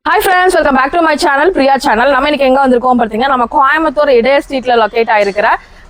Hi friends, welcome back to my channel, Priya channel. நம்ம இன்னைக்கு எங்க வந்திருக்கோம் பாத்தீங்கன்னா நம்ம கோயம்புத்தூர் இடைய ஸ்ட்ரீட்ல லொகேட் ஆயிருக்கிற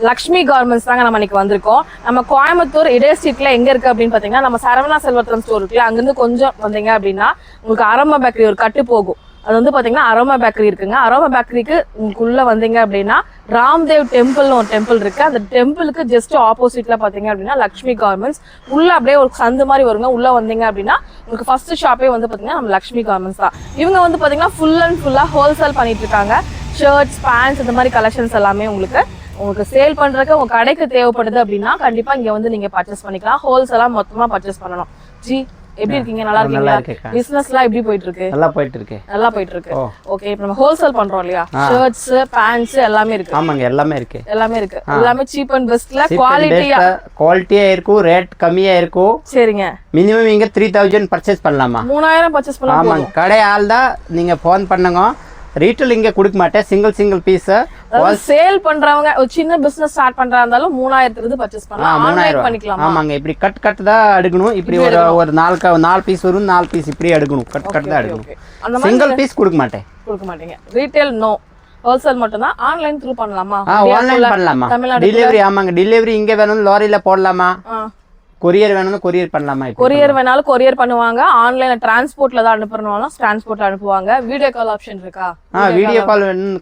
லக்ஷ்மி கார்மெண்ட்ஸ் தாங்க நம்ம இன்னைக்கு வந்திருக்கோம். நம்ம கோயம்புத்தூர் இடைய ஸ்ட்ரீட்ல எங்க இருக்கு அப்படின்னு பாத்தீங்கன்னா நம்ம சரவணா செல்வரத்னம் ஸ்டோர் இருக்குல்ல, அங்கிருந்து கொஞ்சம் வந்தீங்க அப்படின்னா உங்களுக்கு அரோமா பேக்கரி ஒரு கட்டு போகும். அது வந்து பாத்தீங்கன்னா அரோமா பேக்கரி இருக்குங்க. அரோமா பேக்கரிக்கு உங்களுக்குள்ள வந்தீங்க அப்படின்னா ராம்தேவ் டெம்பிள்னு ஒரு டெம்பிள் இருக்கு. அந்த டெம்பிளுக்கு ஜஸ்ட் ஆப்போசிட்ல பாத்தீங்க அப்படின்னா லக்ஷ்மி கார்மெண்ட்ஸ் உள்ள அப்படியே ஒரு சந்து மாதிரி வருங்க. உள்ள வந்தீங்க அப்படின்னா உங்களுக்கு ஃபர்ஸ்ட் ஷாப்பே வந்து பாத்தீங்கன்னா நம்ம லக்ஷ்மி கார்மெண்ட்ஸ் தான். இவங்க வந்து பாத்தீங்கன்னா ஃபுல் அண்ட் ஃபுல்லா ஹோல்சேல் பண்ணிட்டு இருக்காங்க. ஷர்ட்ஸ், பேண்ட்ஸ் இந்த மாதிரி கலெக்ஷன்ஸ் எல்லாமே உங்களுக்கு சேல் பண்றதுக்கு உங்க கடைக்கு தேவைப்படுது அப்படின்னா கண்டிப்பா இங்க வந்து நீங்க பர்ச்சேஸ் பண்ணிக்கலாம். ஹோல்சேலா மொத்தமா பர்ச்சேஸ் பண்ணணும். ஜி எப்படி இருக்கீங்க? நல்லா இருக்கீங்களா? பிசினஸ்லாம் எப்படி போயிட்டு இருக்கு? நல்லா போயிட்டு இருக்கு. ஓகே, இப்போ நம்ம ஹோல்சேல் பண்றோம் இல்லையா? ஷர்ட்ஸ், பேண்ட்ஸ் எல்லாமே இருக்கு. ஆமாங்க, எல்லாமே இருக்கு. எல்லாமே சீப் அண்ட் பெஸ்ட்ல குவாலிட்டியா இருக்கும், ரேட் கம்மியா இருக்கும். சரிங்க. மினிமம் இங்க 3000 பர்ச்சேஸ் பண்ணலாமா? 3000 பர்ச்சேஸ் பண்ணலாம். ஆமாங்க, கடை ஆள் தான் நீங்க போன் பண்ணுங்க. ரீட்டைல் இங்க கொடுக்க மாட்டேன். சிங்கிள் பீஸ் சேல் பண்றவங்க ஒரு சின்ன பிசினஸ் ஸ்டார்ட் பண்றா இருந்தாலும் 3000 இருந்து பர்ச்சேஸ் பண்ணலாம். ஆன்லைன் பண்ணிக்கலாம். ஆமாங்க, இப்படி கட் தான் எடுக்கணும். இப்படி ஒரு 4 பீஸ் வரும், 4 பீஸ் இப்படி எடுக்கணும். கட் தான் எடுக்கணும். சிங்கிள் பீஸ் கொடுக்க மாட்டீங்க. ரீட்டைல் நோ, ஹோல்சேல் மட்டும் தான். ஆன்லைன் த்ரூ பண்ணலாமா? ஆன்லைன் பண்ணலாமா? டெலிவரி? ஆமாங்க, டெலிவரி இங்க வேணும், லாரியில போடலாமா? கொரியர் வேணும்னு கொரியர் பண்ணலாமா? கொரியர் வேணாலும் கொரியர் பண்ணுவாங்க. ஆன்லைன்ல டிரான்ஸ்போர்ட்ல தான் அனுப்புறனாலும் டிரான்ஸ்போர்ட்ல அனுப்புவாங்க. வீடியோ கால் ஆப்ஷன் இருக்கா? வீடியோ கால் வேணும்னு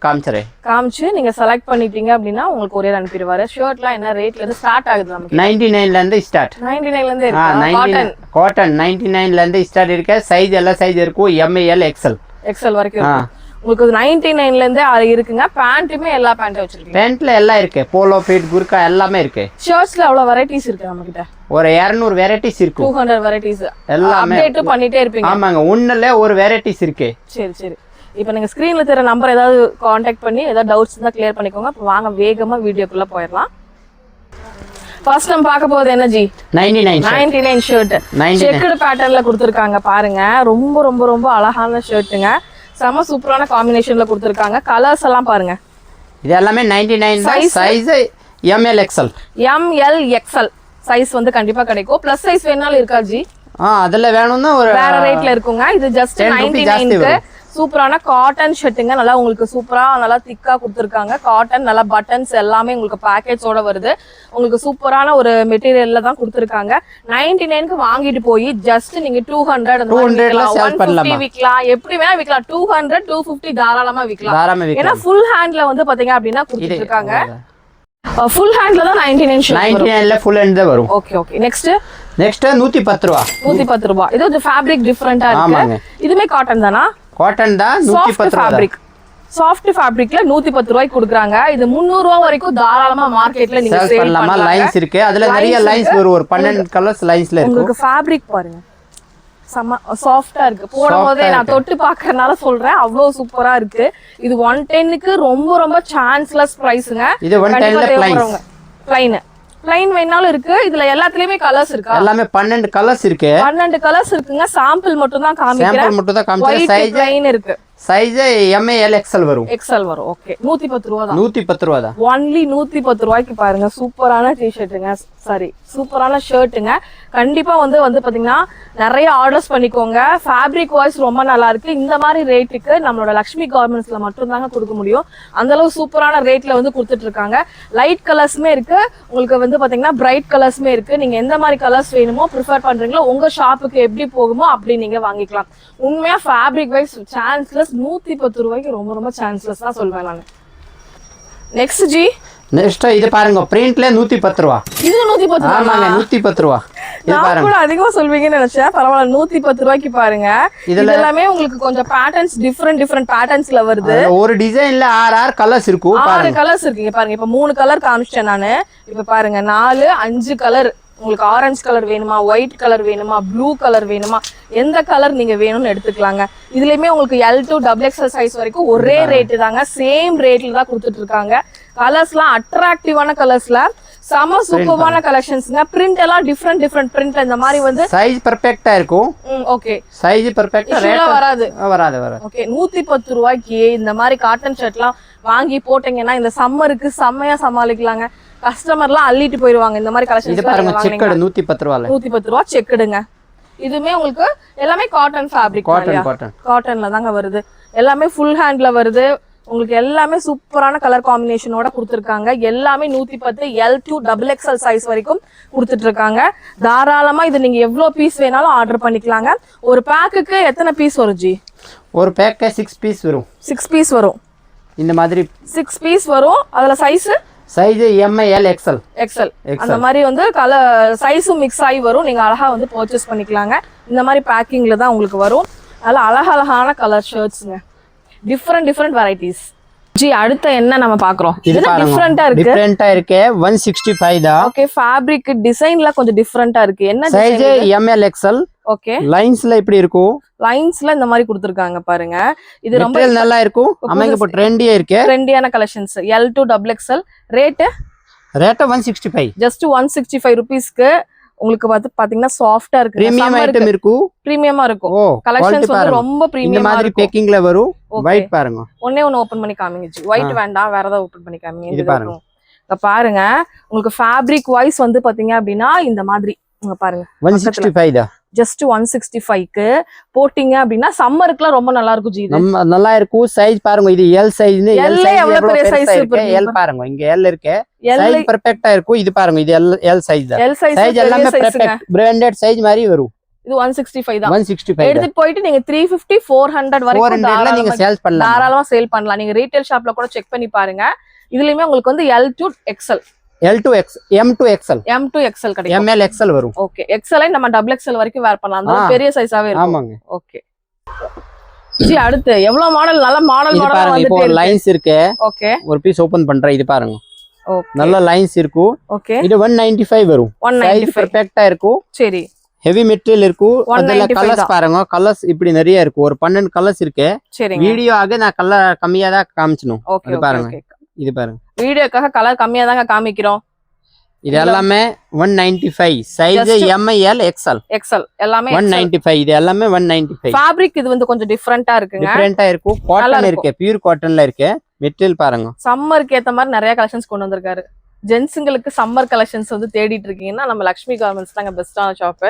காமிச்சு நீங்க செலக்ட் பண்ணிட்டீங்க அப்படின்னா உங்களுக்கு கொரியர் அனுப்பிடுவாரு. ஷர்ட்லாம் என்ன ரேட்ல இருந்து ஸ்டார்ட் ஆகுது? நமக்கு 99ல இருந்து ஸ்டார்ட். 99ல இருந்து இருக்கு. காட்டன் 99ல இருந்து ஸ்டார்ட் இருக்கு. சைஸ் எல்லா சைஸ் இருக்கும், ML XL வரைக்கும் இருக்கு. உங்களுக்கு 99ல இருந்தே இருக்குங்க. பேண்ட்டுமே எல்லா பேண்ட்டும் வச்சிருக்கீங்க. பேண்ட்ல எல்லாம் இருக்கு. போலோ, ஃபீட், குர்கா எல்லாமே இருக்கு. ஷர்ட்ஸ்ல எவ்வளவு வெரைட்டிஸ் இருக்கு நம்ம கிட்ட? ஒரு 200 வெரைட்டிஸ் இருக்கு. 200 வெரைட்டிஸ் எல்லாமே அப்டேட் பண்ணிட்டே இருப்பீங்க. ஆமாங்க, ஒண்ணுல ஒரு வெரைட்டிஸ் இருக்கு. சரி. இப்போ நீங்க ஸ்கிரீன்ல தெரிய நம்பர் ஏதாவது கான்டாக்ட் பண்ணி ஏதாவது டவுட்ஸ் இருந்தா கிளியர் பண்ணிக்கோங்க. இப்போ வாங்க வேகமா வீடியோக்குள்ள போயிடலாம். ஃபர்ஸ்ட் நம்ம பார்க்க போறது என்ன ஜி? 99 ஷர்ட் செக்குடு பேட்டர்ன்ல கொடுத்திருக்காங்க பாருங்க. ரொம்ப ரொம்ப ரொம்ப அழகான ஷர்ட்டுங்க. செம சூப்பரான காம்பினேஷன்ல கொடுத்திருக்காங்க. கலர்ஸ் எல்லாம் பாருங்க. இது எல்லாமே 99 தான். சைஸ் ML XL சைஸ் வந்து கண்டிப்பா கிடைக்கும். பிளஸ் சைஸ் வேணாலும் இருக்கா ஜி? அதெல்லாம் வேணும்னா ஒரு வேற ரேட்ல இருக்குங்க. இது ஜஸ்ட் 99க்கு சூப்பரான காட்டன் ஷர்ட்டுங்க. நல்லா உங்களுக்கு சூப்பரா நல்லா திக்கா கொடுத்துருக்காங்க. காட்டன் நல்லா பட்டன்ஸ் எல்லாமே உங்களுக்கு பேக்கேஜோட வருது. உங்களுக்கு சூப்பரான ஒரு மெட்டீரியல்ல தான் கொடுத்துருக்காங்க. 99க்கு வாங்கிட்டு போய் ஜஸ்ட் நீங்க 200 150 விக்கலாம். எப்படி வேணா விக்கலாம். 200 250 தாராளமா விக்கலாம். ஏன்னா ஃபுல் ஹேண்ட்ல வந்து பாத்தீங்க அப்படின்னா கொடுத்துருக்காங்க. ஃபுல் ஹேண்ட்ல தான் 99ல ஃபுல் ஹேண்ட் தான் வரும். ஓகே. நெக்ஸ்ட் 110 ரூபாய். 110 ரூபாய். இது ஒரு ஃபேப்ரிக் டிஃபரண்டா இருக்கு. இதுமே காட்டன் தானா? காட்டன் தான். 110 ரூபாய். சாஃப்ட் ஃபேப்ரிக்ல 110 ரூபாய்க்கு கொடுக்குறாங்க. இது 300 ரூபாய் வரைக்கும் தாராளமா மார்க்கெட்ல நீங்க சேல் பண்ணலாமா? லைன்ஸ் இருக்கு. அதுல நிறைய லைன்ஸ் வரும். ஒரு 12 கலர்ஸ் லைன்ஸ்ல இருக்கு. உங்களுக்கு ஃபேப்ரிக் பாருங்க, செம சாஃப்ட்டா இருக்கு. போடும்போதே நான் தொட்டு பார்க்கறனால சொல்றேன், அவ்வளவு சூப்பரா இருக்கு. இது 110க்கு ரொம்ப ரொம்ப சான்ஸ்லெஸ் பிரைஸ்ங்க. இது 110ல ப்ளைன் வேணாலும் இருக்கு. இதுல எல்லாத்துலயுமே கலர்ஸ் இருக்கு. எல்லாமே 12 கலர்ஸ் இருக்கு. 12 கலர்ஸ் இருக்குங்க. சாம்பிள் மட்டும் தான் காமிக்கிறேன். சைஸ் ப்ளைன் இருக்கு. சைஸ் ML XL வரும். ஓகே. 110 ரூபாய் தான். 110 ரூபாய் தான். ஒன்லி 110 ரூபாய்க்கு பாருங்க. சூப்பரான டி-ஷர்ட்டுங்க. சூப்பரான ஷர்ட்டுங்க. கண்டிப்பா வந்து பாத்தீங்கன்னா நிறைய ஆர்டர்ஸ் பண்ணிக்கோங்க. ஃபேப்ரிக் வைஸ் ரொம்ப நல்லா இருக்கு. இந்த மாதிரி ரேட்டுக்கு நம்மளோட லக்ஷ்மி கார்மெண்ட்ஸ்ல மட்டும் தாங்க கொடுக்க முடியும். அந்த அளவு சூப்பரான ரேட்ல வந்து கொடுத்துட்டு இருக்காங்க. லைட் கலர்ஸ்மே இருக்கு. உங்களுக்கு வந்து பாத்தீங்கன்னா பிரைட் கலர்ஸ்மே இருக்கு. நீங்க எந்த மாதிரி கலர்ஸ் வேணுமோ ப்ரிஃபர் பண்றீங்களோ உங்க ஷாப்புக்கு எப்படி போகுமோ அப்படி நீங்க வாங்கிக்கலாம். உண்மையா ஃபேப்ரிக் வைஸ் சான்ஸ்லெஸ். 110 ரூபாய்க்கு ரொம்ப ரொம்ப சான்ஸ்லெஸ் தான் சொல்வேன் நான். நெக்ஸ்ட் ஜி, நெக்ஸ்ட் இது பாருங்க. பிரிண்ட்ல 110 ரூபாய். இது 110 ரூபாய். ஆமாங்க, 110 ரூபாய். இது பாருங்க. நான் கூட அதிகமா சொல்வீங்கன்னு நினைச்சேன். பரவாயில்ல, 110 ரூபாய்க்கு பாருங்க. இது எல்லாமே உங்களுக்கு கொஞ்சம் பேட்டர்ன்ஸ் டிஃபரண்ட் பேட்டர்ன்ஸ்ல வருது. ஒரு டிசைன்ல 6 கலர்ஸ் இருக்கும். 6 கலர்ஸ் இருக்கு பாருங்க. இப்ப 3 கலர் காமிச்சிட்டேன் நானு. இப்ப பாருங்க 4 5 கலர். உங்களுக்கு ஆரஞ்சு கலர் வேணுமா, ஒயிட் கலர் வேணுமா, ப்ளூ கலர் வேணுமா, எந்த கலர் நீங்க வேணும்னு எடுத்துக்கலாங்க. இதுலயுமே உங்களுக்கு L to XXL சைஸ் வரைக்கும் ஒரே ரேட்டு தாங்க. சேம் ரேட்ல தான் கொடுத்துட்டு இருக்காங்க. கலர்ஸ்லாம் அட்ராக்டிவான கலர்ஸ்ல செம சூப்பரான கலெக்ஷன்ஸ்ங்க. பிரிண்ட் எல்லாம் டிஃபரண்ட் பிரிண்ட். இந்த மாதிரி வந்து சைஸ் பெர்ஃபெக்ட்டா இருக்கும். ஓகே. சைஸ் பெர்ஃபெக்ட்டா ரேட் வராது. ஓகே. 110 ரூபாய்க்கு இந்த மாதிரி காட்டன் ஷர்ட்லாம் வாங்கி போட்டீங்கன்னா இந்த சம்மருக்கு செம்மையா சமாளிக்கலாங்க. கஸ்டமர்லாம் அள்ளிட்டு போயிடுவாங்க இந்த மாதிரி கலெக்ஷன்ஸ். இது பாருங்க, செக்கடு 110 ரூபாய். 110 ரூபாய் செக்கடுங்க. இதுமே உங்களுக்கு எல்லாமே காட்டன் ஃபேப்ரிக் காட்டன் காட்டன்ல தாங்க வருது எல்லாமே ஃபுல் ஹேண்ட்ல வருது உங்களுக்கு எல்லாமே சூப்பரான கலர் காம்பினேஷனோட கொடுத்துருக்காங்க எல்லாமே 110 L2 XXL சைஸ் வரைக்கும் கொடுத்துட்டு இருக்காங்க தாராளமா இது நீங்க எவ்வளவு பீஸ் வேணாலும் ஆர்டர் பண்ணிக்கலாங்க ஒரு பேக்குக்கு எத்தனை பீஸ் வரும் ஜி ஒரு பேக்கே 6 பீஸ் வரும் 6 பீஸ் வரும் இந்த மாதிரி 6 பீஸ் வரும் அதுல சைஸ் ML XL அந்த மாதிரி வந்து கலர் சைஸும் மிக்ஸ் ஆகி வரும் நீங்க அழகா வந்து பர்ச்சேஸ் பண்ணிக்கலாங்க இந்த மாதிரி பேக்கிங்ல தான் உங்களுக்கு வரும் நல்ல அழகழகான கலர் ஷர்ட்ஸ்ங்க டிஃப்ரெண்ட் வெரைட்டிஸ் ஜி அடுத்து என்ன நம்ம பாக்குறோம் இது டிஃபரெண்டா இருக்கு 165 தான் ஓகே ஃபேப்ரிக் டிசைன்ல கொஞ்சம் டிஃபரெண்டா இருக்கு என்ன சைஸ் ML XL ஓகே லைன்ஸ்ல இப்படி இருக்கும் லைன்ஸ்ல இந்த மாதிரி கொடுத்திருக்காங்க பாருங்க இது ரொம்ப நல்லா இருக்கும் அம்மாங்க இப்போ ட்ரெண்டியா இருக்கு ட்ரெண்டியான collections L2 XXL rate 165 just 165 ரூபீஸ்க்கு உங்களுக்கு பாத்தீங்கன்னா சாஃப்ட்டா இருக்கு பிரீமியம் ஐட்டம் இருக்கும் பிரீமியமா இருக்கும் கலெக்ஷன்ஸ் வந்து ரொம்ப பிரீமியமா இந்த மாதிரி பேக்கிங்ல வரும் ஒயிட் பாருங்க ஒண்ணே ஓபன் பண்ணி காமிங்க ஜி ஒயிட் வேண்டாம் வேற ஏதாவது ஓபன் பண்ணி காமிங்க இது பாருங்க இத பாருங்க உங்களுக்கு ஃபேப்ரிக் வைஸ் வந்து பாத்தீங்க அப்படினா இந்த மாதிரி இங்க பாருங்க 165 தான் ஜஸ்ட் 165 க்கு போட்டிங்க அப்படினா சம்மருக்குலாம் ரொம்ப நல்லா இருக்கும் ஜி இது நல்லா இருக்கும் சைஸ் பாருங்க இது L சைஸ் L எவ்வளவு பெரிய சைஸ் இருக்கு L பாருங்க இங்க L இருக்கு சைஸ் பெர்ஃபெக்ட்டா இருக்கும் இது பாருங்க இது L சைஸ் தான் L சைஸ் எல்லாமே பெர்ஃபெக்ட் பிராண்டட் சைஸ் மாதிரி வரும் இது 165 தான் 165 எடுத்து போயிட்டு நீங்க 350 400 வரைக்கும் நீங்க சேல்ஸ் பண்ணலாம் தாராளமா சேல் பண்ணலாம் நீங்க ரீட்டைல் ஷாப்ல கூட செக் பண்ணி பாருங்க இதுலயுமே உங்களுக்கு வந்து L2 XL M2 XL கிடைக்கும் ML XL வரும் ஓகே XL நம்ம XXL வரைக்கும் வேர் பண்ணலாம் அந்த பெரிய சைஸாவே இருக்கும் ஆமாங்க ஓகே ஜி அடுத்து எவ்வளவு மாடல் நல்ல மாடல் பாருங்க இப்போ லைன்ஸ் இருக்கு ஓகே ஒரு பீஸ் ஓபன் பண்றேன் இது பாருங்க ஓகே நல்ல லைன்ஸ் இருக்கும் ஓகே இது 195 வரும் 195 பெர்ஃபெக்ட்டா இருக்கும் சரி ஹெவி மெட்டீரியல் இருக்கும் அதுல கலர்ஸ் பாருங்க கலர்ஸ் இப்படி நிறைய இருக்கு ஒரு 12 கலர்ஸ் இருக்கு சரிங்க வீடியோ ஆக நான் கலர் கம்மியா தான் காமிச்சணும் இது பாருங்க இது பாருங்க வீடியோக்காக கலர் கம்மியா தாங்க காமிக்கிறோம் இது எல்லாமே 195 சைஸ் ML XL எல்லாமே 195 இது எல்லாமே 195 ஃபேப்ரிக் இது வந்து கொஞ்சம் டிஃபரண்டா இருக்குங்க டிஃபரண்டா இருக்கும் காட்டன் இருக்கு பியூர் காட்டன்ல இருக்கு மெட்டீரியல் பாருங்க சம்மருக்கு ஏத்த மாதிரி நிறைய கலெக்ஷன்ஸ் கொண்டு வந்திருக்காரு ஜென்ஸுங்களுக்கு சம்மர் கலெக்ஷன்ஸ் வந்து தேடிட்டு இருக்கீங்கன்னா நம்ம லக்ஷ்மி கார்மெண்ட்ஸ் தாங்க பெஸ்டான ஷாப்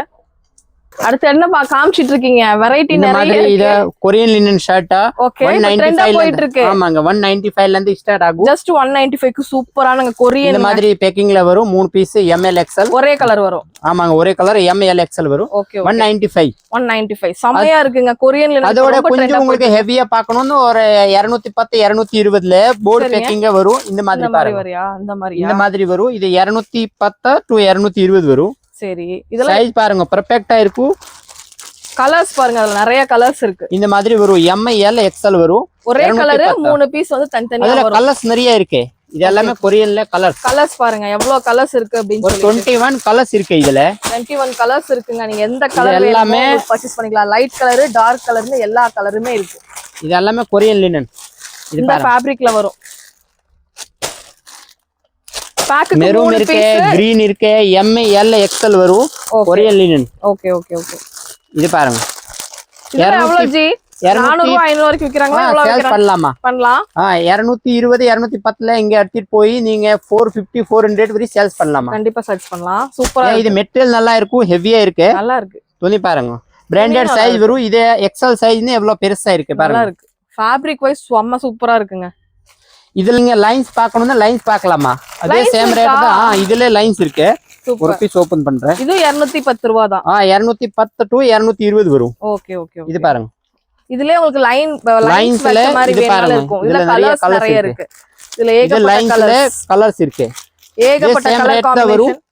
அடுத்து என்ன காமிச்சிட்டு இருக்கீங்க வெரைட்டி நிறைய இது கொரியன் லினன் ஷர்ட்டா ஓகே ட்ரெண்டா போயிட்டு இருக்கு ஆமாங்க 195 ல இருந்து ஸ்டார்ட் ஆகும் ஜஸ்ட் 195 க்கு சூப்பரான கொரியன் இந்த மாதிரி பேக்கிங்ல வரும் 3 பீஸ் ML XL ஒரே கலர் வரும் ஆமாங்க ஒரே கலர் ML XL வரும் ஓகே 195 செமையா இருக்குங்க கொரியன் லினன் அதோட கொஞ்சம் உங்களுக்கு ஹெவியா பார்க்கணும்னு ஒரு 210 220 ல போர்டு பேக்கிங்க வரும் இந்த மாதிரி வரியா இந்த மாதிரி வரும் இது 210 to 220 வரும் சரி இதெல்லாம் சைஸ் பாருங்க பெர்ஃபெக்ட்டா இருக்கும் கலர்ஸ் பாருங்க அதுல நிறைய கலர்ஸ் இருக்கு இந்த மாதிரி வரும் ML XL வரும் ஒரே கலர் 3 பீஸ் வந்து தனித்தனியா வரும் கலர்ஸ் நிறைய இருக்கு இது எல்லாமே கொரியன்ல கலர்ஸ் பாருங்க எவ்வளவு கலர்ஸ் இருக்கு அப்படினு ஒரு 21 கலர்ஸ் இருக்கு இதுல 21 கலர்ஸ் இருக்குங்க நீங்க எந்த கலர் எல்லாமே பர்சேஸ் பண்ணிக்கலாம் லைட் கலர் டார்க் கலர்னு எல்லா கலருமே இருக்கு இது எல்லாமே கொரியன் லினன் இந்த ஃபேப்ரிக்ல வரும் மெரூன் இருக்கு கிரீன் இருக்கு ML XL வரும் கொரியன் லினன் ஓகே இது பாருங்க இது எவ்வளவு ஜி 400 500 வரைக்கும் விக்கறாங்க எவ்வளவு விக்கறாங்க பண்ணலாம் 220 210 ல இங்க எடுத்துட்டு போய் நீங்க 450 400 வரை சேல்ஸ் பண்ணலாமா கண்டிப்பா சேல்ஸ் பண்ணலாம் சூப்பரா இது மெட்டீரியல் நல்லா இருக்கும் ஹெவியா இருக்கு நல்லா இருக்கு துணி பாருங்க பிராண்டட் சைஸ் வரும் இது XL சைஸ்னு எவ்வளவு பெருசா இருக்கு பாருங்க நல்லா இருக்கு ஃபேப்ரிக் வைஸ் செம்ம சூப்பரா இருக்குங்க இதுல நீங்க லைன்ஸ் பார்க்கணும்னா லைன்ஸ் பார்க்கலாமா அதே சேம் ரேட் தான் இதுல லைன்ஸ் இருக்கு ஒரு பீஸ் ஓபன் பண்றேன் இது 210 ரூபாய் தான் 210 to 220 வரும் ஓகே இது பாருங்க இதுலயே உங்களுக்கு லைன்ஸ் வச்ச மாதிரி வேணாலும் இருக்கும் இதுல கலர்ஸ் நிறைய இருக்கு இதுல ஏகப்பட்ட கலர்ஸ் இருக்கு ஏகப்பட்ட கலர் காம்பினேஷன்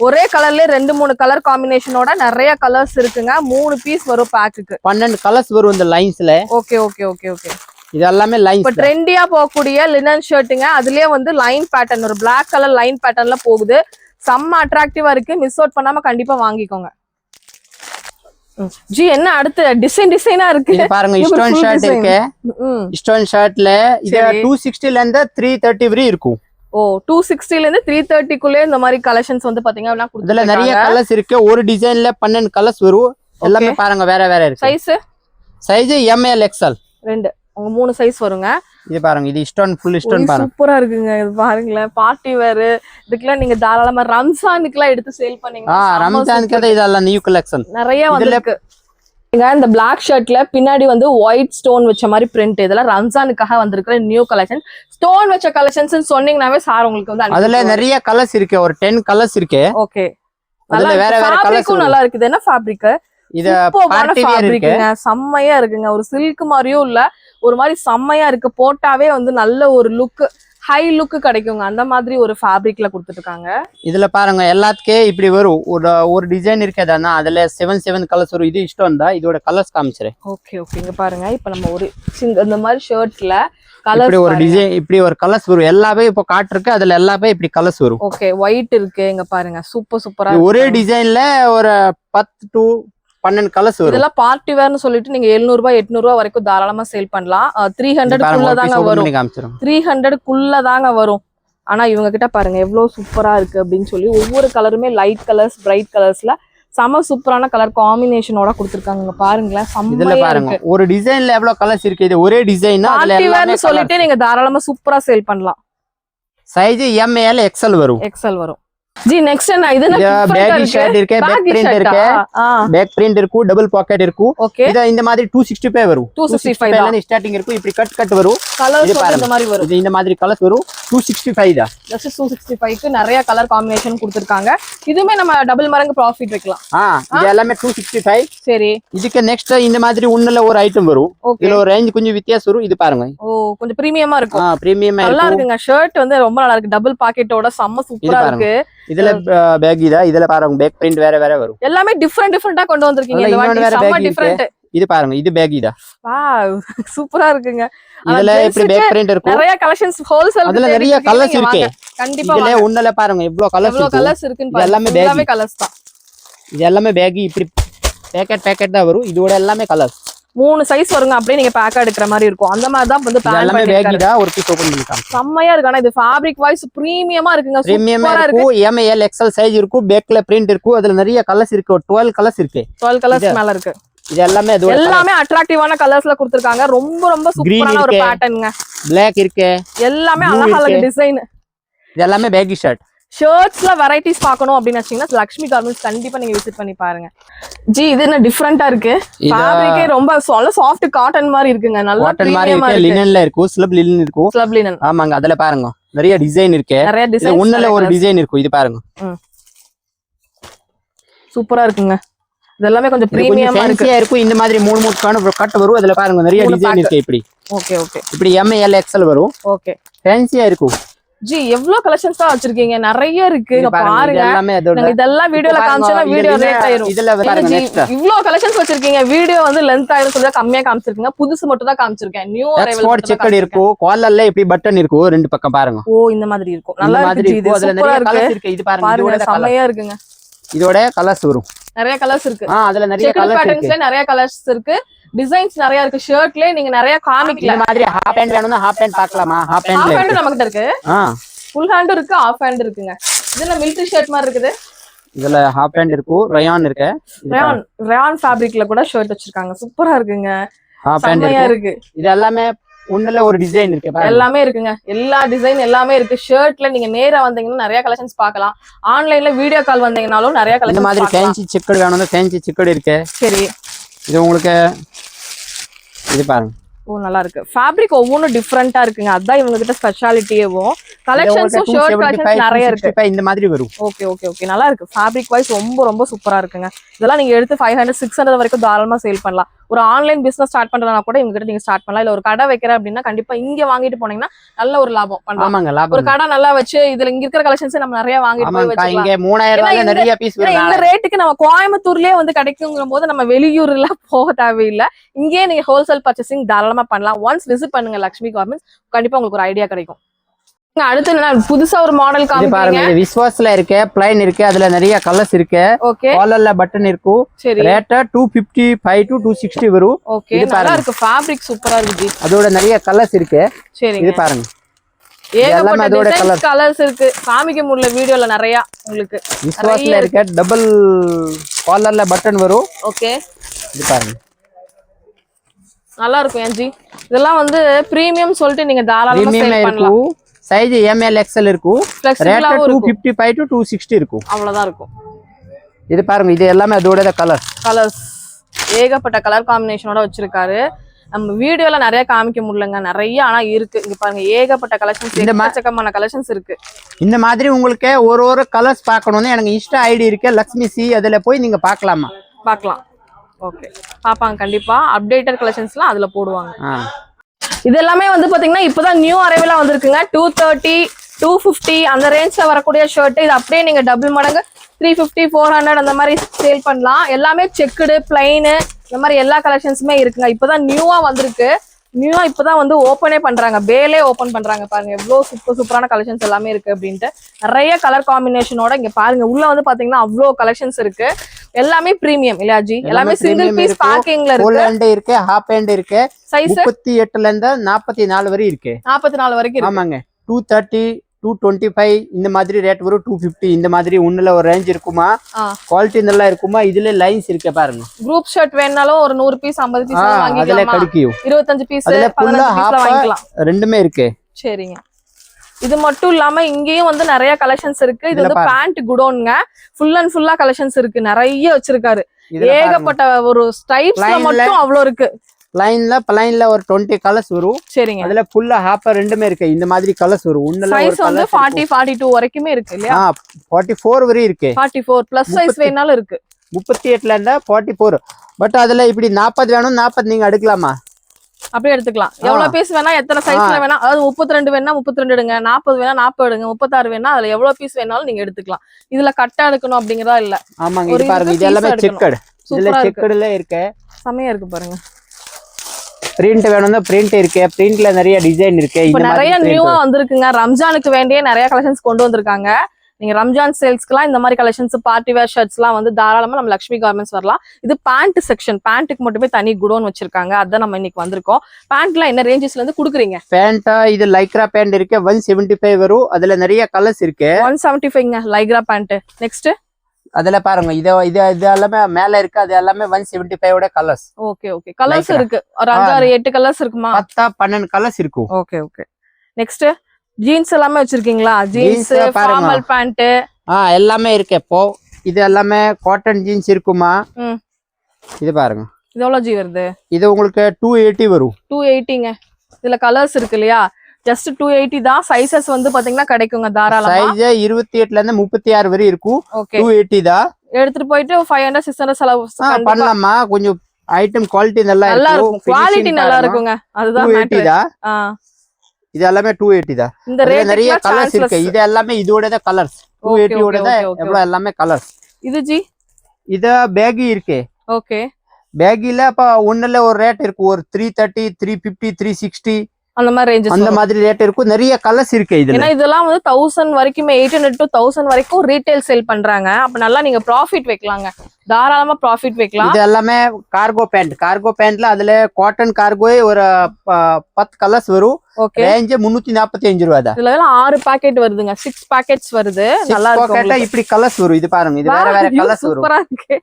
ஒரே கலர்ல 2-3 கலர் காம்பினேஷனோட நிறைய கலர்ஸ் இருக்குங்க 3 பீஸ் வரும் பேக்குக்கு 12 கலர்ஸ் வரும் இந்த லைன்ஸ்ல ஓகே இது எல்லாமே லைன்ஸ் இப்ப ட்ரெண்டியா போகக்கூடிய லினன் ஷர்ட்டுங்க அதுலயே வந்து லைன் பேட்டர்ன் ஒரு Black கலர் லைன் பேட்டர்ன்ல போகுது செம்ம அட்ராக்டிவா இருக்கு மிஸ் அவுட் பண்ணாம கண்டிப்பா வாங்கிக்கோங்க ஜி என்ன அடுத்து டிசைனா இருக்கு இது பாருங்க ஸ்டோன் ஷர்ட் இருக்கு ஸ்டோன் ஷர்ட்ல இது 260 ல இருந்து 330 வரை இருக்கும் ஓ 260 ல இருந்து 330 குள்ள இந்த மாதிரி கலெக்ஷன்ஸ் வந்து பாத்தீங்கன்னா இதுல நிறைய கலர்ஸ் இருக்கு ஒரு டிசைன்ல 12 கலர்ஸ் வரும் எல்லாமே பாருங்க வேற இருக்கு சைஸ் ML XL ரெண்டு உங்க 3 சைஸ் வருங்க இது பாருங்க இது ஸ்டோன் ஃபுல் ஸ்டோன் பாருங்க சூப்பரா இருக்குங்க இது பாருங்களேன் பார்ட்டி வேர் இதுக்கெல்லாம் நீங்க தாராளமா ரம்ஜானுக்குலாம் எடுத்து சேல் பண்ணீங்க ரம்ஜானுக்கு தான் இதெல்லாம் நியூ கலெக்ஷன் நிறைய வந்திருக்கு இந்த பிளாக் ஷர்ட்ல பின்னாடி வந்து ஒயிட் ஸ்டோன் வச்ச மாதிரி பிரிண்ட் இதெல்லாம் ரம்ஜானுக்காக வந்திருக்கிற நியூ கலெக்ஷன் ஸ்டோன் வச்ச கலெக்ஷன்ஸ் சொன்னீங்கன்னாவே சார் உங்களுக்கு வந்து அதுல நிறைய கலர்ஸ் இருக்கு ஒரு 10 கலர்ஸ் இருக்கு ஓகே அதுல வேற வேற கலர்ஸ் நல்லா இருக்குது என்ன ஃபேப்ரிக் இது பார்ட்டி வேர் இருக்கு செம்மையா இருக்குங்க ஒரு சில்க் மாதிரியும் இல்ல ஒரு மாதிரி செம்மையா இருக்கு போட்டாவே வந்து நல்ல ஒரு லுக் ஹை லுக் கிடைக்குங்க அந்த மாதிரி ஒரு ஃபேப்ரிக்ல கொடுத்துட்டு இருக்காங்க இதுல பாருங்க எல்லாத்துக்கே இப்படி வரும் ஒரு டிசைன் இருக்கேதானா அதுல 7 கலர்ஸ் வரும் இது இஷ்டம் தான் இதோட கலர்ஸ் காமிச்சறேன் ஓகே ஓகே இங்க பாருங்க இப்போ நம்ம ஒரு இந்த மாதிரி ஷர்ட்ல இப்படி ஒரு டிசைன் இப்படி ஒரு கலர்ஸ் வரும் எல்லாமே இப்போ காட்டிருக்கு அதுல எல்லாமே இப்படி கலர்ஸ் வரும் ஓகே ஒயிட் இருக்கு இங்க பாருங்க சூப்பரா ஒரே டிசைன்ல ஒரு 10 to 12 கலர்ஸ் வரும் இதெல்லாம் பார்ட்டி வேர்னு சொல்லிட்டு நீங்க 700 ரூபாய் 800 ரூபாய் வரைக்கும் தாராளமா சேல் பண்ணலாம் 300 குள்ள தாங்க வரும் 300 குள்ள தாங்க வரும் ஆனா இவங்க கிட்ட பாருங்க எவ்வளவு சூப்பரா இருக்கு அப்படின்னு சொல்லி ஒவ்வொரு கலருமே லைட் கலர்ஸ் பிரைட் கலர்ஸ்ல சம சூப்பரான கலர் காம்பினேஷனோட கொடுத்திருக்காங்க பாருங்களேன் இதுல பாருங்க ஒரு டிசைன்ல எவ்வளவு கலர்ஸ் இருக்கு இது ஒரே டிசைன் அதுல எல்லாமே சொல்லிட்டு நீங்க தாராளமா சூப்பரா சேல் பண்ணலாம் சைஸ் ML XL வரும் जी नेक्स्ट है ना इधर ना பேக் ஷர்ட் இருக்கு பேக் பிரிண்ட் இருக்கு பேக் பிரிண்ட் இருக்கு டபுள் பாக்கெட் இருக்கு இது இந்த மாதிரி 265 வரும் 265 ல ஸ்டார்டிங் இருக்கு இப்படி கட் வரும் கலர்ஸ் இந்த மாதிரி வரும் இது இந்த மாதிரி கலர்ஸ் வரும் 265 தான் ஜஸ்ட் 265 க்கு நிறைய கலர் காம்பினேஷன் கொடுத்திருக்காங்க இதுமே நம்ம டபுள் மடங்கு ப்ராஃபிட் வைக்கலாம் இது எல்லாமே 265 சரி இதுக்கு நெக்ஸ்ட் இந்த மாதிரி உன்னல ஒரு ஐட்டம் வரும் இதுல ஒரு ரேஞ்ச் கொஞ்சம் வித்தியாசம் வரும் இது பாருங்க கொஞ்சம் பிரீமியமா இருக்கும் பிரீமியமா இருக்கு நல்லா இருக்குங்க ஷர்ட் வந்து ரொம்ப நல்லா இருக்கு டபுள் பாக்கெட்டோட செம்ம சூப்பரா இருக்கு இதுல பேக் இதுல பாருங்க பேக் பிரிண்ட் வேற வேற வரும் எல்லாமே டிஃபரெண்டா கொண்டு வந்திருக்கீங்க இந்த வாட்டி செம்ம டிஃபரெண்ட் இது பாருங்க இது பேக் வாவ் சூப்பரா இருக்குங்க இதுல இப்படி பேக் பிரிண்ட் இருக்கு நிறைய கலெக்ஷன்ஸ் ஹோல்சேல் அதுல நிறைய கலர்ஸ் இருக்கு கண்டிப்பா இதுல உன்னல பாருங்க இவ்ளோ கலர்ஸ் இருக்குன்னு பாருங்க எல்லாமே கலர்ஸ் தான் இது எல்லாமே பேக் இப்படி பேக்கெட் தான் வரும் இதோட எல்லாமே கலர்ஸ் 3 சைஸ் வருங்க அப்படியே நீங்க பேக்கா எடுக்கிற மாதிரி இருக்கும் அந்த மாதிரி தான் வந்து பிளான் எல்லாமே பேக் தான் ஒரு பீஸ் ஓபன் பண்ணிக்கலாம் செம்மையா இருக்கு ஆனா இது ஃபேப்ரிக் வைஸ் பிரீமியமா இருக்குங்க சூப்பரா இருக்கு ML XL சைஸ் இருக்கு பேக்ல பிரிண்ட் இருக்கு அதுல நிறைய கலர்ஸ் இருக்கு 12 கலர்ஸ் இருக்கு 12 கலர்ஸ் மேல இருக்கு இது எல்லாமே அட்ராக்டிவான கலர்ஸ்ல கொடுத்திருக்காங்க ரொம்ப சூப்பரான ஒரு பேட்டர்ன்ங்க Black இருக்கு எல்லாமே அழகா டிசைன் இது எல்லாமே பேக்கி ஷர்ட் ஷர்ட்ஸ்ல வெரைட்டிஸ் பார்க்கணும் அப்படின்னு வச்சீங்கன்னா லக்ஷ்மி கார்மெண்ட்ஸ் கண்டிப்பா நீங்க விசிட் பண்ணி பாருங்க ஜி இது என்ன டிஃபரெண்டா இருக்கு ஃபேப்ரிக்கே ரொம்ப சாஃப்ட் காட்டன் மாதிரி இருக்குங்க நல்லா பிரீமியமா இருக்கு லினன்ல இருக்கு ஸ்லப் லினன் ஆமாங்க அதுல பாருங்க நிறைய டிசைன் இருக்கு நிறைய டிசைன் உன்னல ஒரு டிசைன் இருக்கு இது பாருங்க சூப்பரா இருக்குங்க இதெல்லாமே கொஞ்சம் பிரீமியமா இருக்கு இந்த மாதிரி மூணு கட் வரும் அதுல பாருங்க நிறைய டிசைன் இருக்கு இப்படி ஓகே இப்படி ML XL வரும் ஓகே ஃபேன்சியா இருக்கும் ஜி எவ்வளவு கலெக்ஷன்ஸ் தான் வச்சிருக்கீங்க நிறைய இருக்கு பாருங்க நாங்க இதெல்லாம் வீடியோல காமிச்சோம்னா வீடியோ ரேட் ஆயிரும் இதுல பாருங்க நெக்ஸ்ட் இவ்ளோ கலெக்ஷன்ஸ் வச்சிருக்கீங்க வீடியோ வந்து லெந்த் ஆயிரும் சொல்லி கம்மியா காமிச்சிருக்கீங்க புதுசு மட்டும் தான் காமிச்சிருக்கேன் நியூ அரைவல் செக்கட் இருக்கும் காலர்ல இப்படி பட்டன் இருக்கும் ரெண்டு பக்கம் பாருங்க இந்த மாதிரி இருக்கும் நல்லா இருக்கு அதுல நிறைய கலர்ஸ் இருக்கு இது பாருங்க இதோட செமையா இருக்குங்க இதோட கலர்ஸ் வரும் நிறைய கலர்ஸ் இருக்கு அதுல நிறைய கலர்ஸ் பேட்டர்ன்ஸ்ல நிறைய கலர்ஸ் இருக்கு டிசைன்ஸ் நிறைய இருக்கு ஷர்ட்ல நீங்க நிறைய காமிக்கல இந்த மாதிரி ஹாஃப் ஹேண்ட் வேணும்னா ஹாஃப் ஹேண்ட் பார்க்கலாமா ஹாஃப் ஹேண்ட் நமக்கு இருக்கு ஃபுல் ஹேண்ட் இருக்கு ஆஃப் ஹேண்ட் இருக்குங்க இதுல மிலிட்டரி ஷர்ட் மாதிரி இருக்குது இதுல ஹாஃப் ஹேண்ட் இருக்கு ரயான் இருக்கு ரயான் ஃபேப்ரிக்ல கூட ஷர்ட் வச்சிருக்காங்க சூப்பரா இருக்குங்க ஹாஃப் ஹேண்ட் இருக்கு இது எல்லாமே உன்னல ஒரு டிசைன் இருக்கு எல்லாமே இருக்குங்க எல்லா டிசைன் எல்லாமே இருக்கு ஷர்ட்ல நீங்க நேரா வந்தீங்கன்னா நிறைய கலெக்ஷன்ஸ் பார்க்கலாம் ஆன்லைன்ல வீடியோ கால் வந்தீங்கனாலும் நிறைய கலெக்ஷன் இந்த மாதிரி ஃபேன்சி செக்கட் வேணும்னா ஃபேன்சி செக்கட் இருக்கு சரி இது உங்களுக்கு இது பாருங்க நல்லா இருக்கு ஃபேப்ரிக் ஒவ்வொன்றும் டிஃப்ரெண்டா இருக்குங்க அதான் இவங்க கிட்ட ஸ்பெஷாலிட்டியேவும் கலெக்ஷன்ஸும் ஷர்ட் கலெக்ஷன்ஸ் நிறைய இருக்கு இந்த மாதிரி வரும் ஓகே நல்லா இருக்கு ஃபேப்ரிக் வைஸ் ரொம்ப சூப்பரா இருக்குங்க இதெல்லாம் நீங்க எடுத்து 500 600 வரைக்கும் தாராளமா சேல் பண்ணலாம் ஒரு ஆன்லைன் பிசினஸ் ஸ்டார்ட் பண்றதுனா கூட இவங்க கிட்ட நீங்க ஸ்டார்ட் பண்ணலாம் இல்ல ஒரு கடை வைக்கிறேன் அப்படின்னா கண்டிப்பா இங்க வாங்கிட்டு போனீங்கன்னா நல்ல ஒரு லாபம் பண்ணலாம் ஒரு கடை நல்லா வச்சு இதுல இங்க இருக்கிற கலெக்ஷன்ஸ் நம்ம நிறைய வாங்கிட்டு போய் வச்சுக்கலாம் இங்க 3000 ரூபாய்ல நிறைய பீஸ் வரும் இந்த ரேட்டுக்கு நம்ம கோயம்புத்தூர்லயே வந்து கிடைக்குங்கிற போது நம்ம வெளியூர்ல போக தேவையில்லை இங்கேயே நீங்க ஹோல்சேல் பர்ச்சேசிங் தாராளமா பண்ணலாம் ஒன்ஸ் விசிட் பண்ணுங்க லக்ஷ்மி கார்மெண்ட்ஸ் கண்டிப்பா உங்களுக்கு ஒரு ஐடியா கிடைக்கும் அடுத்து என்ன புதுசா ஒரு மாடல் பாருங்க விஸ்வாஸ்ல இருக்கு பிளைன் இருக்கு அதுல நிறைய கலர்ஸ் இருக்கு காலர்ல பட்டன் இருக்கு ரேட் 255 to 260 வரும் ஓகே நல்லா இருக்கு ஃபேப்ரிக் சூப்பரா இருக்கு அதோட நிறைய கலர்ஸ் இருக்கு சரி இது பாருங்க ஏகப்பட்ட டிசைன்ஸ் கலர்ஸ் இருக்கு காமிக்க முடியல வீடியோல நிறைய உங்களுக்கு விஸ்வாஸ்ல இருக்கு டபுள் காலர்ல பட்டன் வரும் ஓகே இது பாருங்க நல்லா இருக்கும் ஏன்ஜி. இதெல்லாம் வந்து பிரீமியம் சொல்லிட்டு நீங்க தாராளமா சேல் பண்ணலாம். சைஸ் ML XL இருக்கும். ரேட் 255 to 260 இருக்கும். அவ்வளவுதான் இருக்கும். இது பாருங்க, இது எல்லாமே அதோட கலர்ஸ் ஏகப்பட்ட கலர் காம்பினேஷனோட வச்சிருக்காரு. நம்ம வீடியோல நிறைய காமிக்க முடியலங்க, நிறைய ஆனா இருக்கு. இங்க பாருங்க ஏகப்பட்ட கலெக்ஷன்ஸ், எக்கச்சக்கமான கலெக்ஷன்ஸ் இருக்கு. இந்த மாதிரி உங்களுக்கு ஒரு கலர்ஸ் பார்க்கணும்னு எனக்கு இன்ஸ்டா ஐடி இருக்கு, லக்ஷ்மி சி. அதுல போய் நீங்க பார்க்கலாம். ஓகே, பாப்பாங்க கண்டிப்பா. அப்டேட்டட் கலெக்ஷன்ஸ்லாம் அதுல போடுவாங்க. இது எல்லாமே வந்து பாத்தீங்கன்னா இப்பதான் நியூ அரைவலா வந்திருக்குங்க. 230 250 அந்த ரேஞ்ச்ல வரக்கூடிய ஷர்ட். இது அப்படியே நீங்க டபுள் மடங்கு 350 400 அந்த மாதிரி சேல் பண்ணலாம். எல்லாமே செக்குடு பிளைனு இந்த மாதிரி எல்லா கலெக்ஷன்ஸுமே இருக்குங்க. இப்பதான் நியூவா வந்திருக்கு. நியூவா இப்பதான் வந்து ஓப்பனே பண்றாங்க, பேலே ஓபன் பண்றாங்க. பாருங்க எவ்வளவு சூப்பரான கலெக்ஷன்ஸ் எல்லாமே இருக்கு அப்படின்ட்டு. நிறைய கலர் காம்பினேஷனோட இங்க பாருங்க. உள்ள வந்து பாத்தீங்கன்னா அவ்வளோ கலெக்ஷன்ஸ் இருக்கு. எல்லாமே பிரீமியம் இல்லையா ஜி? எல்லாமே சிங்கிள் பீஸ் பேக்கிங்ல இருக்கு. ஃபுல் ஹேண்ட் இருக்கு, ஹாஃப் ஹேண்ட் இருக்கு. சைஸ் 38ல இருந்து 44 வரை இருக்கு. 44 வரைக்கும் இருக்கு. ஆமாங்க. 230 225 இந்த மாதிரி ரேட் வரும். 250 இந்த மாதிரி உன்னல ஒரு ரேஞ்ச் இருக்குமா, குவாலிட்டி நல்லா இருக்குமா. இதுல லைன்ஸ் இருக்கு பாருங்க. குரூப் ஷர்ட் வேணாலும் ஒரு 100 பீஸ் 50 பீஸ் வாங்கிக்கலாம். அதுல கிடைக்கும். 25 பீஸ் 15 பீஸ்ல வாங்கிக்கலாம். ரெண்டுமே இருக்கு. சரிங்க. இது மட்டும் இல்லாம இங்கேயும் வந்து நிறைய கலெக்ஷன்ஸ் இருக்கு. இது வந்து பேண்ட் குடோன்ங்க. ஃபுல் அண்ட் ஃபுல்லா கலெக்ஷன்ஸ் இருக்கு, நிறைய வச்சிருக்காரு. ஏகப்பட்ட ஒரு ஸ்டைப்ஸ்ல மட்டும் அவ்வளவு இருக்கு. பிளைன்ல ஒரு 20 கலர்ஸ் வரும். சரிங்க. அதுல ஃபுல்லா ஹாஃப் ரெண்டுமே இருக்கு. இந்த மாதிரி கலர்ஸ் வரும். உன்னல சைஸ் வந்து 40 42 வரைக்குமே இருக்கு இல்லையா? 44 வரை இருக்கு. 44 பிளஸ் சைஸ் வேணாலும் இருக்கு. 38ல இருந்தா 44. பட் அதுல இப்படி 40 வேணும், 40 நீங்க எடுக்கலாமா? அப்படியே எடுத்துக்கலாம். எவ்வளவு பீஸ் வேணா, எத்தனை சைஸ்ல வேணா, அதாவது 32 வேணா 32 எடுங்க, 40 வேணா 40 எடுங்க, 36 வேணா அதுல எவ்வளவு பீஸ் வேணாலும் நீங்க எடுத்துக்கலாம். இதுல கட்டா எடுக்கணும் அப்படிங்கறதா இல்ல. ஆமாங்க. இது பாருங்க, இது எல்லாமே செக்கட். இதுல செக்கட்ல இருக்கு. செமையா இருக்கு பாருங்க. பிரிண்ட் வேணும்னா பிரிண்ட் இருக்கு. பிரிண்ட்ல நிறைய டிசைன் இருக்கு. இப்ப நிறைய நியூவா வந்திருக்குங்க. ரம்ஜானுக்கு வேண்டிய நிறைய கலெக்ஷன்ஸ் கொண்டு வந்திருக்காங்க. நீங்க ரம்ஜான் சேல்ஸ்க்குலாம் இந்த மாதிரி கலெக்ஷன்ஸ், பார்ட்டி வேர் ஷர்ட்ஸ் எல்லாம் வந்து தாராளமா நம்ம லக்ஷ்மி கார்மெண்ட்ஸ் வரலாம். இது பேண்ட் செக்ஷன். பேண்ட்டுக்கு மட்டுமே தனி குடோன் வச்சிருக்காங்க. அதான் நம்ம இன்னைக்கு வந்திருக்கோம். பேண்ட்ல என்ன ரேஞ்சஸ்ல இருந்து குடுக்குறீங்க? பேண்ட் இது லைக்ரா பேண்ட் இருக்கு, 175 வரும். அதுல நிறைய கலர்ஸ் இருக்கு. 175ங்க லைக்ரா பேண்ட். நெக்ஸ்ட் அதுல பாருங்க, இது எல்லாமே மேல இருக்கு. அது எல்லாமே 175 ஓட கலர்ஸ். Okay okay. கலர்ஸ் இருக்கு. ஒரு 6 8 கலர்ஸ் இருக்குமா? 10 12 கலர்ஸ் இருக்கும். Okay okay. நெக்ஸ்ட் ஜீன்ஸ் எல்லாமே வச்சிருக்கீங்களா? ஜீன்ஸ், ஃபார்மல் பேண்ட் எல்லாமே இருக்கு. இப்போ இது எல்லாமே காட்டன் ஜீன்ஸ் இருக்குமா? இது பாருங்க. இது எவ்வளவு ஜி வருது? இது உங்களுக்கு 280 வரும். 280ங்க. இதுல கலர்ஸ் இருக்கு இல்லையா? ஜஸ்ட் 280 தான். சைஸஸ் வந்து பாத்தீங்கன்னா கிடைக்குங்க தாராளமா. சைஸ் 28ல இருந்து 36 வரை இருக்கும். 280 தான். எடுத்துட்டு போயிட்டு 500 600 செலவு பண்ணலாமா? கொஞ்சம் ஐட்டம் குவாலிட்டி நல்லா இருக்கும். குவாலிட்டி நல்லா இருக்குங்க. அதுதான் மேட்டர். இது எல்லாமே 280 தான். இந்த ரேட் நிறைய கலர்ஸ் இருக்கு. இது எல்லாமே இதோட தான் கலர்ஸ். 280 ஓட தான் எவ்வளவு எல்லாமே கலர்ஸ். இது ஜி இது பேகி இருக்கு. ஓகே. பேகில அப்ப ஒண்ணுல ஒரு ரேட் இருக்கு. ஒரு 330 350 360 அந்த மாதிரி ரேஞ்சஸ், அந்த மாதிரி ரேட் இருக்கும். நிறைய கலர்ஸ் இருக்கு இதுல. ஏன்னா இதெல்லாம் வந்து 1000 வரைக்குமே 800 to 1000 வரைக்கும் ரீட்டைல் சேல் பண்றாங்க. அப்ப நல்லா நீங்க ப்ராஃபிட் வைக்கலாங்க. தாராளமா ப்ராஃபிட் வைக்கலாம். இது எல்லாமே கார்கோ பேண்ட். கார்கோ பேண்ட்ல அதுல காட்டன் கார்கோ ஒரு 10 கலர்ஸ் வரும். ரேஞ்ச் 345 ரூபாய் தான். இதுல 6 பாக்கெட் வருதுங்க. 6 பாக்கெட்ஸ் வருது. நல்லா இருக்கு. இப்படி கலர்ஸ் வரும். இது பாருங்க, இது வேற வேற கலர்ஸ் வரும். சூப்பரா இருக்கு.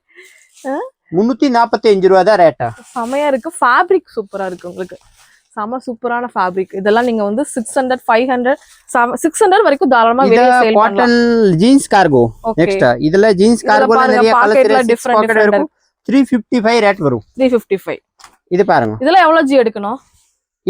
345 ரூபாய் தான் ரேட்டா. செமையா இருக்கு. ஃபேப்ரிக் சூப்பரா இருக்கு. உங்களுக்கு செம சூப்பரான ஃபேப்ரிக். இதெல்லாம் நீங்க வந்து 600 500 600 வரைக்கும் தாராளமா வெளிய சேல் பண்ணலாம். Cotton jeans cargo. நெக்ஸ்ட் இதுல ஜீன்ஸ் கார்கோல நிறைய கலர்ஸ் டிஃபரெண்ட் இருக்கும். 355 ரேட் வரும். 355. இது பாருங்க. இதெல்லாம் எவ்வளவு ஜி எடுக்கணும்?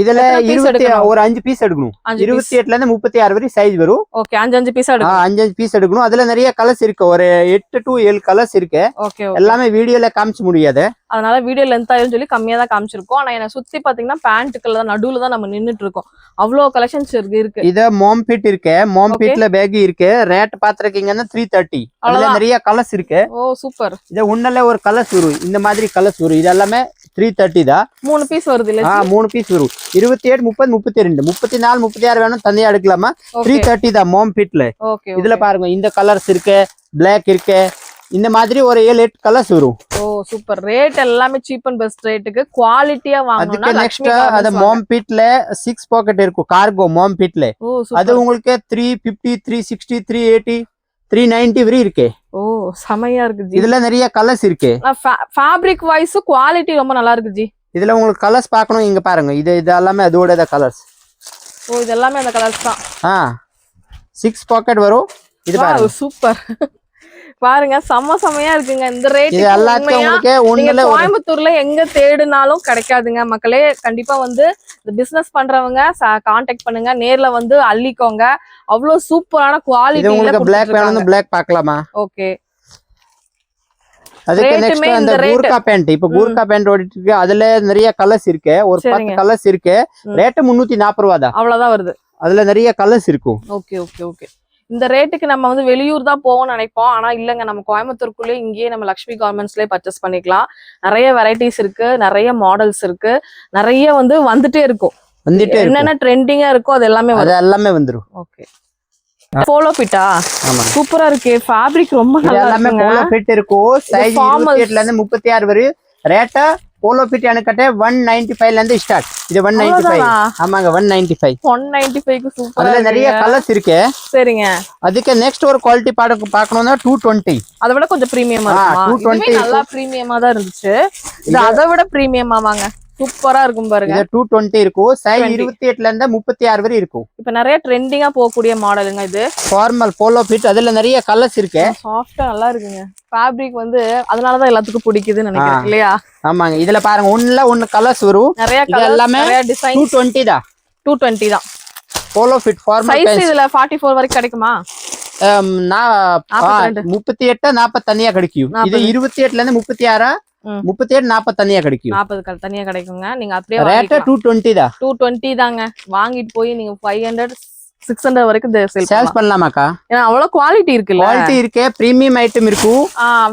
இதுல 20 ஒரு 5 பீஸ் எடுக்கணும். 28ல இருந்து 36 வரை சைஸ் வரும். ஓகே. 5 பீஸ் எடுக்கணும். 5 பீஸ் எடுக்கணும். அதுல நிறைய கலர்ஸ் இருக்கு. ஒரு 8 to 7 கலர்ஸ் இருக்கு. ஓகே. எல்லாமே வீடியோல காமிச்ச முடியாது. அதனால வீடியோ லென்த் ஆயிரும் சொல்லி கம்மியா தான் காமிச்சிருக்கோம். ஆனா என்ன சுத்தி பாத்தீங்கன்னா பேண்ட்டுக்குள்ள தான் நடுவுல தான் நம்ம நின்னுட்டு இருக்கோம். அவ்வளவு கலெக்ஷன்ஸ் இருக்கு. இது மாம் ஃபிட் இருக்கு. மாம் ஃபிட்ல பேக் இருக்கு. ரேட் பாத்துறீங்கன்னா 330. அதுல நிறைய கலர்ஸ் இருக்கு. ஓ சூப்பர். இது உன்னல ஒரு கலர்ஸ் வரும். இந்த மாதிரி கலர்ஸ் வரும். இது எல்லாமே 330 தான். 3 பீஸ் வருது இல்ல? 3 பீஸ் வரும். 28 30 32 34 36 வேணும் தனியா எடுக்கலாமா? 330 தான் மாம் ஃபிட்ல. இதுல பாருங்க, இந்த கலர்ஸ் இருக்கு, பிளாக் இருக்கு. இந்த மாதிரி ஒரு 7-8 கலர்ஸ் வரும். ஓ சூப்பர். ரேட் எல்லாமே சீப் அண்ட் பெஸ்ட் ரேட்டுக்கு குவாலிட்டியா வாங்கணும்னா நெக்ஸ்ட் அது மாம் ஃபிட்ல 6 பாக்கெட் இருக்கும். கார்கோ மாம் ஃபிட்ல. அது உங்களுக்கு 350 360 380 390 வரை இருக்கு. ஓ செமையா இருக்கு ஜி. இதுல நிறைய கலர்ஸ் இருக்கு. ஃபேப்ரிக் வைஸ் குவாலிட்டி ரொம்ப நல்லா இருக்கு ஜி. இதுல உங்களுக்கு கலர்ஸ் பார்க்கணும், இங்க பாருங்க. இது எல்லாமே அதோட கலர்ஸ். ஓ இது எல்லாமே அந்த கலர்ஸ் தான். 6 பாக்கெட் வரும். இது பாருங்க சூப்பர். பாருங்க செம்மையா இருக்குங்க. இந்த ரேட் இது எல்லாத்தையும் உங்களுக்கு ஒண்ணுல கோயம்புத்தூர்ல எங்க தேடினாலும் கிடைக்காதுங்க மக்களே. கண்டிப்பா வந்து இந்த பிசினஸ் பண்றவங்க கான்டாக்ட் பண்ணுங்க, நேர்ல வந்து அள்ளிக்கோங்க. அவ்வளவு சூப்பரான குவாலிட்டில உங்களுக்கு Black வேணும்னா Black பார்க்கலாமா? ஓகே. அதுக்கு நெக்ஸ்ட் அந்த கூர்கா பேண்ட். இப்போ கூர்கா பேண்ட் ஓடிட்டு இருக்கு. அதுல நிறைய கலர்ஸ் இருக்கு. ஒரு 10 கலர்ஸ் இருக்கு. ரேட் 340 ரூபாய் தான். அவ்வளவுதான் வருது. அதுல நிறைய கலர்ஸ் இருக்கும். Okay okay okay. இந்த ரேட்டுக்கு நம்ம வந்து வெளியூர் தான் போவோம்னு நினைப்போம். ஆனா இல்லங்க, நம்ம கோயம்புத்தூருக்குள்ளே இங்கேயே நம்ம லக்ஷ்மி கார்மெண்ட்ஸ்லயே பர்ச்சேஸ் பண்ணிக்கலாம். நிறைய வெரைட்டிஸ் இருக்கு, நிறைய மாடல்ஸ் இருக்கு, நிறைய வந்து வந்துட்டே இருக்கும். என்னென்ன ட்ரெண்டிங்கா இருக்கோ அது எல்லாமே வந்துரும். ஓகே. போலோ பிட்டா சூப்பரா இருக்கு. ஃபேப்ரிக் ரொம்ப நல்லா எல்லாமே போலோ பிட் இருக்கும். சைஸ் 28ல இருந்து 36 வரை. ரேட் போலோ பிட் எனக்கிட்ட 195ல இருந்து ஸ்டார்ட். இது 195. ஆமாங்க 195. 195 க்கு சூப்பரா. அதுல நிறைய கலர்ஸ் இருக்கு. சரிங்க. அதுக்கு நெக்ஸ்ட் ஒரு குவாலிட்டி பார்க்கணும்னா 220. அதை விட கொஞ்சம் பிரீமியமா இருக்குமா? 220 நல்லா பிரீமியமா தான் இருந்துச்சு. இது அதை விட பிரீமியமா வாங்க. சூப்பரா இருக்கும் பாருங்க. இது 220 இருக்கும். சைஸ் 28ல இருந்து 36 வரை இருக்கும். இப்ப நிறைய ட்ரெண்டிங்கா போகக்கூடிய மாடலுங்க இது. Formal polo fit. அதுல நிறைய கலர்ஸ் இருக்கு. சாஃப்ட்டா நல்லா இருக்குங்க. ஃபேப்ரிக் வந்து அதனால தான் எல்லாத்துக்கும் பிடிக்குதுன்னு நினைக்கிறேன் இல்லையா? ஆமாங்க. இதுல பாருங்க ஒண்ணு கலர்ஸ் வரும். நிறைய கலர்ஸ், எல்லாமே நிறைய டிசைன். 220 தான். 220 தான். Polo fit formal. சைஸ் இதுல 44 வரைக்கும் கிடைக்குமா? 38 40 தனியா கிடைக்கும். இது 28ல இருந்து 36 38 40 தனியா கிடைக்கும். 40 தனியா கிடைக்குங்க. நீங்க அப்படியே ரேட் 220 தான். 220 தாங்க. வாங்கிட்டு போய் நீங்க 500 600 வரைக்கும் சேல்ஸ் பண்ணலாமாக்கா? ஏன்னா அவ்வளவு குவாலிட்டி இருக்குல்ல. குவாலிட்டி இருக்கு, பிரீமியம் ஐட்டம் இருக்கும்.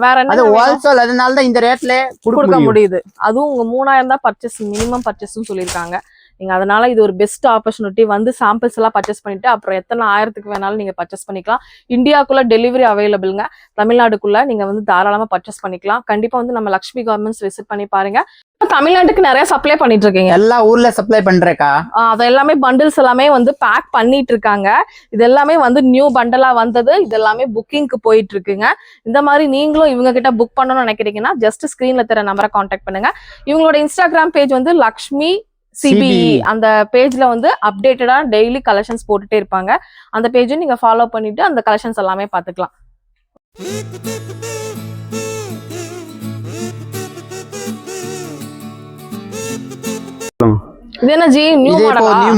வேற என்ன? அது ஹோல்சேல், அதனால தான் இந்த ரேட்ல கொடுக்க முடியுது. அதுவும் உங்க 3000 தான் பர்ச்சேஸ், மினிமம் பர்ச்சேஸ்னு சொல்லிருக்காங்க. நீங்க அதனால இது ஒரு பெஸ்ட் ஆப்பர்ச்சுனிட்டி. வந்து சாம்பிள்ஸ் எல்லாம் பர்ச்சேஸ் பண்ணிட்டு அப்புறம் எத்தனை ஆயிரத்துக்கு வேணாலும் நீங்க பர்ச்சேஸ் பண்ணிக்கலாம். இந்தியாக்குள்ள டெலிவரி அவைலபிள்ங்க. தமிழ்நாடுக்குள்ள நீங்க வந்து தாராளமா பர்ச்சேஸ் பண்ணிக்கலாம். கண்டிப்பா வந்து நம்ம லக்ஷ்மி கார்மெண்ட்ஸ் விசிட் பண்ணி பாருங்க. தமிழ்நாட்டுக்கு நிறைய சப்ளை பண்ணிட்டு இருக்கீங்க. எல்லா ஊர்ல சப்ளை பண்றேக்கா? அது எல்லாமே பண்டில்ஸ் எல்லாமே வந்து பேக் பண்ணிட்டு இருக்காங்க. இது எல்லாமே வந்து நியூ பண்டலா வந்தது. இது எல்லாமே புக்கிங்க்கு போயிட்டு இருக்குங்க. இந்த மாதிரி நீங்களும் இவங்க கிட்ட புக் பண்ணணும்னு நினைக்கிறீங்கன்னா ஜஸ்ட் ஸ்கிரீன்ல தர நம்பரை கான்டாக்ட் பண்ணுங்க. இவங்களோட இன்ஸ்டாகிராம் பேஜ் வந்து லக்ஷ்மி CBE. அந்த பேஜ்ல வந்து அப்டேட்டடா டெய்லி கலெக்ஷன்ஸ் போட்டுட்டே இருப்பாங்க. அந்த பேஜும் நீங்க ஃபாலோ பண்ணிட்டு அந்த கலெக்ஷன்ஸ் எல்லாமே பாத்துக்கலாம். இது என்ன ஜி? நியூ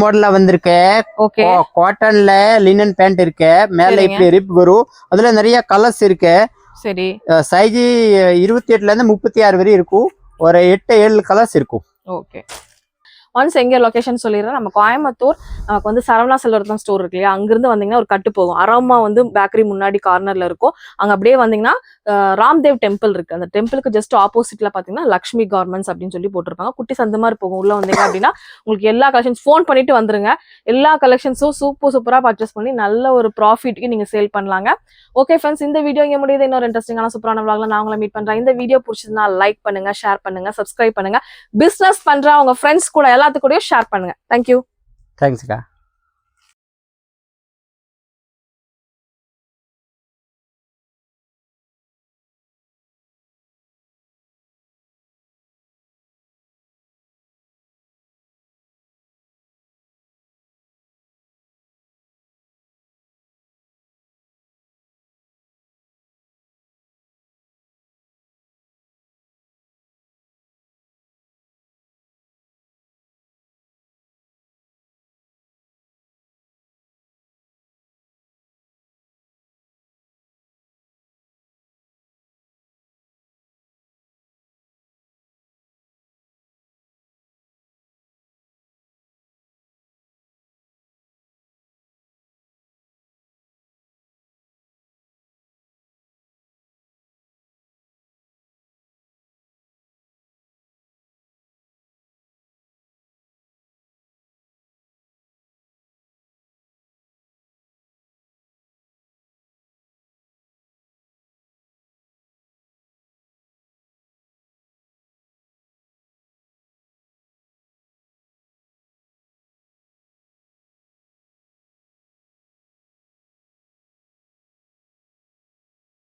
மாடலா வந்திருக்கு. ஓகே. காட்டன்ல லினன் பேண்ட் இருக்கு. மேல இப்படி ரிப் வரும். அதுல நிறைய கலர்ஸ் இருக்கு. சரி. சைஸ் 28ல இருந்து 36 வரை இருக்கும். ஒரு 8-7 கலர்ஸ் இருக்கும். ஓகே. ஒன்ஸ் எங்க லொகேஷன் சொல்லிடுறேன். நம்ம கோயம்புத்தூர் நமக்கு வந்து சரவணா செல்வரத்னம் ஸ்டோர் இருக்கு இல்லையா? அங்கிருந்து வந்தீங்கன்னா ஒரு கட்டு போகும். அரோமா வந்து பேக்கரி முன்னாடி கார்னர்ல இருக்கும். அங்க அப்படியே வந்தீங்கன்னா ராம்தேவ் டெம்பிள் இருக்கு. அந்த டெம்பிளுக்கு ஜஸ்ட் ஆப்போசிட்ல பாத்தீங்கன்னா லக்ஷ்மி கார்மெண்ட்ஸ் அப்படின்னு சொல்லி போட்டிருப்பாங்க. குட்டி சந்த மாதிரி போகும். உள்ள வந்தீங்க அப்படின்னா உங்களுக்கு எல்லா கலெக்ஷன்ஸ் ஃபோன் பண்ணிட்டு வந்துருங்க. எல்லா கலெக்ஷன்ஸும் சூப்பரா பர்ச்சேஸ் பண்ணி நல்ல ஒரு ப்ராஃபிட்க்கு நீங்க சேல் பண்ணலாங்க. ஓகே ஃப்ரெண்ட்ஸ், இந்த வீடியோ இங்க முடியுது. இன்னொரு இன்ட்ரெஸ்டிங்கான சூப்பரான vlogல நான் உங்களை மீட் பண்றேன். இந்த வீடியோ பிடிச்சதுன்னா லைக் பண்ணுங்க, ஷேர் பண்ணுங்க, சப்ஸ்கிரைப் பண்ணுங்க. பிசினஸ் பண்ற உங்க ஃப்ரெண்ட்ஸ் கூட எல்லாத்துக்கூடயும் ஷேர் பண்ணுங்க. தேங்க்யூ. தேங்க்ஸ்க்கா.